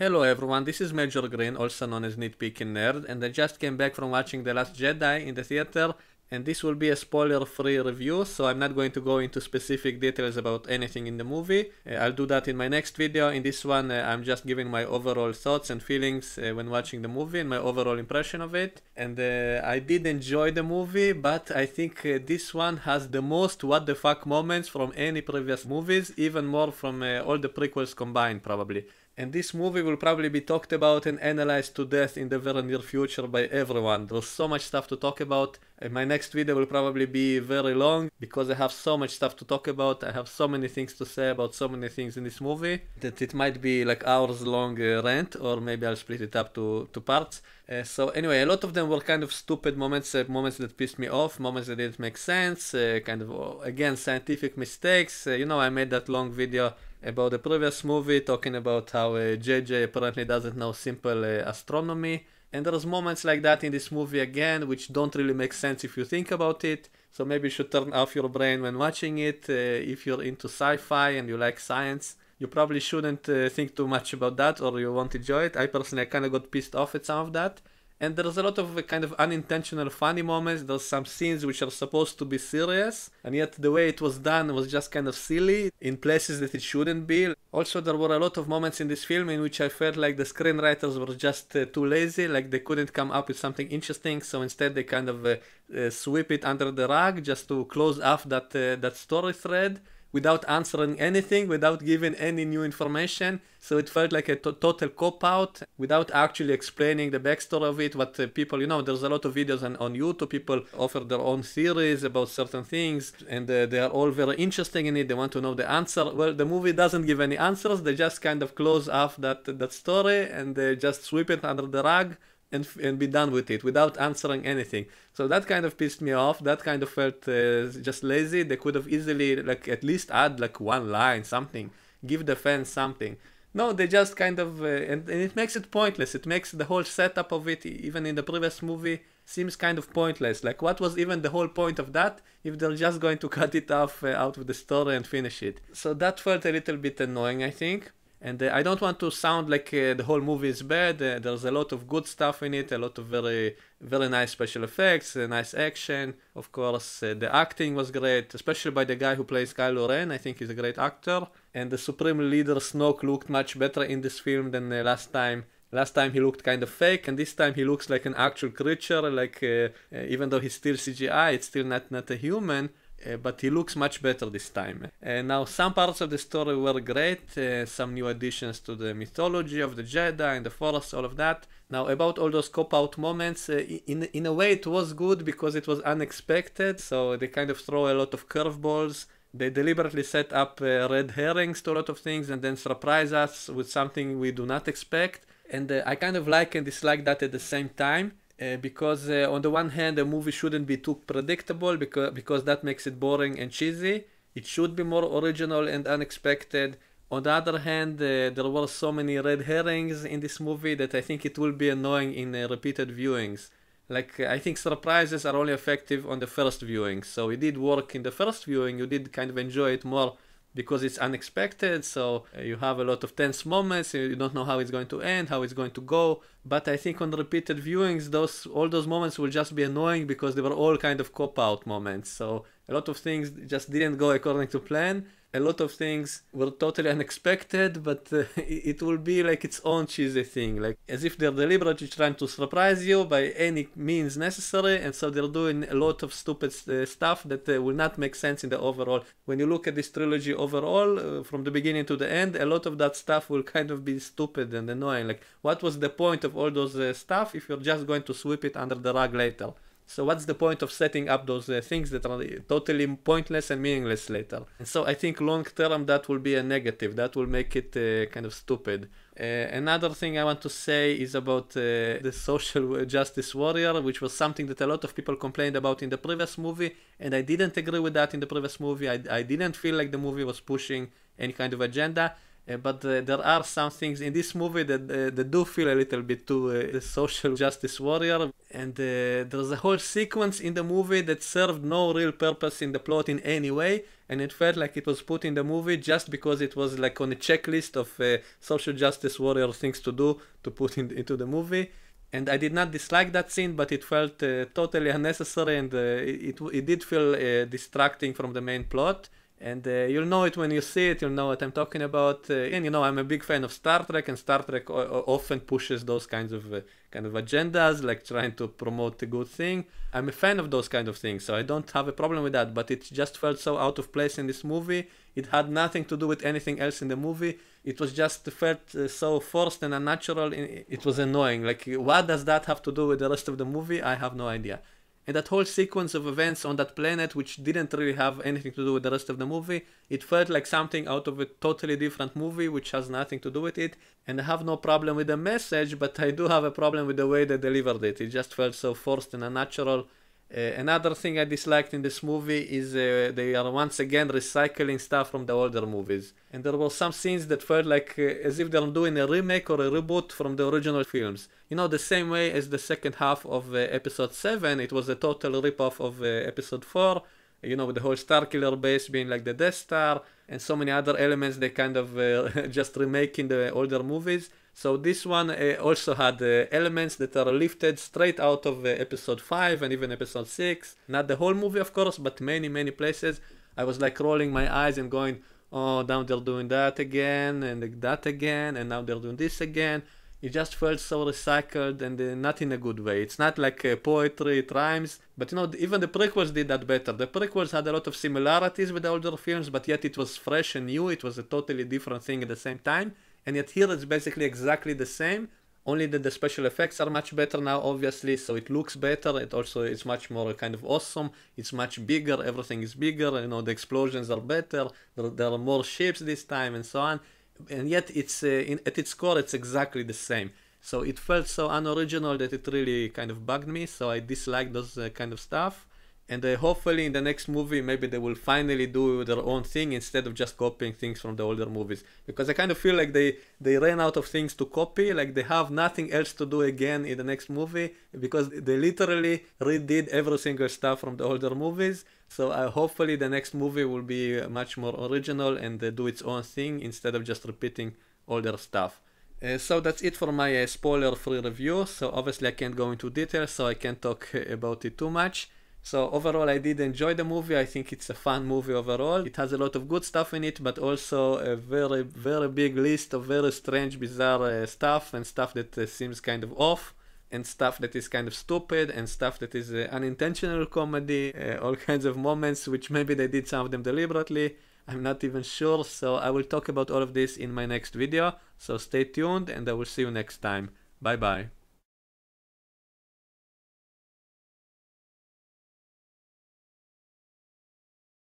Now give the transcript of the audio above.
Hello everyone, this is Major Green, also known as Nitpicking Nerd, and I just came back from watching The Last Jedi in the theater, and this will be a spoiler-free review, so I'm not going to go into specific details about anything in the movie. I'll do that in my next video. In this one, I'm just giving my overall thoughts and feelings when watching the movie and my overall impression of it. And I did enjoy the movie, but I think this one has the most what the fuck moments from any previous movies, even more from all the prequels combined probably. And this movie will probably be talked about and analyzed to death in the very near future by everyone. There's so much stuff to talk about. My next video will probably be very long because I have so much stuff to talk about. I have so many things to say about so many things in this movie that it might be like hours long rant, or maybe I'll split it up to parts. So anyway, a lot of them were kind of stupid moments, moments that pissed me off, moments that didn't make sense, kind of, again, scientific mistakes. I made that long video about the previous movie, talking about how JJ apparently doesn't know simple astronomy. And there's moments like that in this movie again, which don't really make sense if you think about it. So maybe you should turn off your brain when watching it. If you're into sci-fi and you like science, you probably shouldn't think too much about that, or you won't enjoy it. I personally kind of got pissed off at some of that. And there's a lot of kind of unintentional funny moments. There's some scenes which are supposed to be serious, and yet the way it was done was just kind of silly in places that it shouldn't be. Also, there were a lot of moments in this film in which I felt like the screenwriters were just too lazy, like they couldn't come up with something interesting, so instead they kind of sweep it under the rug just to close off that story thread, without answering anything, without giving any new information. So it felt like a total cop-out, without actually explaining the backstory of it, what people, there's a lot of videos on YouTube, people offer their own theories about certain things, and they are all very interested in it, they want to know the answer. Well, the movie doesn't give any answers, they just kind of close off that story, and they just sweep it under the rug, and be done with it without answering anything. So that kind of pissed me off. That kind of felt just lazy. They could have easily at least add one line, something, give the fans something. No, they just kind of and it makes it pointless. It makes the whole setup of it, even in the previous movie, seems kind of pointless. Like, what was even the whole point of that if they're just going to cut it off out of the story and finish it? So that felt a little bit annoying, I think. And I don't want to sound like the whole movie is bad. There's a lot of good stuff in it, a lot of very, very nice special effects, nice action. Of course, the acting was great, especially by the guy who plays Kylo Ren. I think he's a great actor. And the Supreme Leader Snoke looked much better in this film than last time. Last time he looked kind of fake, and this time he looks like an actual creature. Even though he's still CGI, it's still not a human. But he looks much better this time. Now, some parts of the story were great, some new additions to the mythology of the Jedi and the Force, all of that. Now, about all those cop-out moments, in a way it was good because it was unexpected, so they kind of throw a lot of curveballs. They deliberately set up red herrings to a lot of things and then surprise us with something we do not expect. And I kind of like and dislike that at the same time. Because on the one hand, a movie shouldn't be too predictable because that makes it boring and cheesy. It should be more original and unexpected. On the other hand, there were so many red herrings in this movie that I think it will be annoying in repeated viewings. I think surprises are only effective on the first viewing. So it did work in the first viewing, you did kind of enjoy it more because it's unexpected, so you have a lot of tense moments, you don't know how it's going to end, how it's going to go. But I think on repeated viewings, all those moments will just be annoying because they were all kind of cop-out moments. So a lot of things just didn't go according to plan. A lot of things were totally unexpected, but it will be like its own cheesy thing, as if they're deliberately trying to surprise you by any means necessary, and so they're doing a lot of stupid stuff that will not make sense in the overall. When you look at this trilogy overall, from the beginning to the end, a lot of that stuff will kind of be stupid and annoying. What was the point of all those stuff if you're just going to sweep it under the rug later? So what's the point of setting up those things that are totally pointless and meaningless later? And so I think long term that will be a negative. That will make it kind of stupid. Another thing I want to say is about the social justice warrior, which was something that a lot of people complained about in the previous movie, and I didn't agree with that in the previous movie. I didn't feel like the movie was pushing any kind of agenda. But there are some things in this movie that do feel a little bit too the social justice warrior. And there's a whole sequence in the movie that served no real purpose in the plot in any way. And it felt like it was put in the movie just because it was like on a checklist of social justice warrior things to do to put into the movie. And I did not dislike that scene, but it felt totally unnecessary, and it did feel distracting from the main plot. And you'll know it when you see it, you'll know what I'm talking about. And you know, I'm a big fan of Star Trek, and Star Trek often pushes those kinds of agendas, like trying to promote a good thing. I'm a fan of those kind of things, so I don't have a problem with that, but it just felt so out of place in this movie. It had nothing to do with anything else in the movie. It was just felt so forced and unnatural. It was annoying. Like, what does that have to do with the rest of the movie? I have no idea. And that whole sequence of events on that planet, which didn't really have anything to do with the rest of the movie, it felt like something out of a totally different movie, which has nothing to do with it. And I have no problem with the message, but I do have a problem with the way they delivered it. It just felt so forced and unnatural. Another thing I disliked in this movie is they are once again recycling stuff from the older movies. And there were some scenes that felt like as if they're doing a remake or a reboot from the original films. You know, the same way as the second half of episode 7, it was a total ripoff of episode 4. You know, with the whole Starkiller base being like the Death Star, and so many other elements they kind of just remake in the older movies. So this one also had elements that are lifted straight out of episode 5 and even episode 6. Not the whole movie, of course, but many places. I was like rolling my eyes and going, oh, now they're doing that again, and that again, and now they're doing this again. It just felt so recycled, and not in a good way. It's not like poetry, it rhymes, but you know, even the prequels did that better. The prequels had a lot of similarities with the older films, but yet it was fresh and new. It was a totally different thing at the same time. And yet here it's basically exactly the same, only that the special effects are much better now, obviously, so it looks better. It also is much more kind of awesome. It's much bigger, everything is bigger, you know, the explosions are better, there are more ships this time, and so on. And yet it's at its core it's exactly the same. So it felt so unoriginal that it really kind of bugged me, so I disliked those kind of stuff. And hopefully in the next movie maybe they will finally do their own thing instead of just copying things from the older movies. Because I kind of feel like they ran out of things to copy, like they have nothing else to do again in the next movie, because they literally redid every single stuff from the older movies. So hopefully the next movie will be much more original and do its own thing instead of just repeating older stuff. So that's it for my spoiler-free review. So obviously I can't go into detail, so I can't talk about it too much. So overall I did enjoy the movie. I think it's a fun movie overall. It has a lot of good stuff in it, but also a very big list of very strange, bizarre stuff, and stuff that seems kind of off, and stuff that is kind of stupid, and stuff that is unintentional comedy, all kinds of moments which maybe they did some of them deliberately. I'm not even sure, so I will talk about all of this in my next video. So stay tuned and I will see you next time. Bye bye.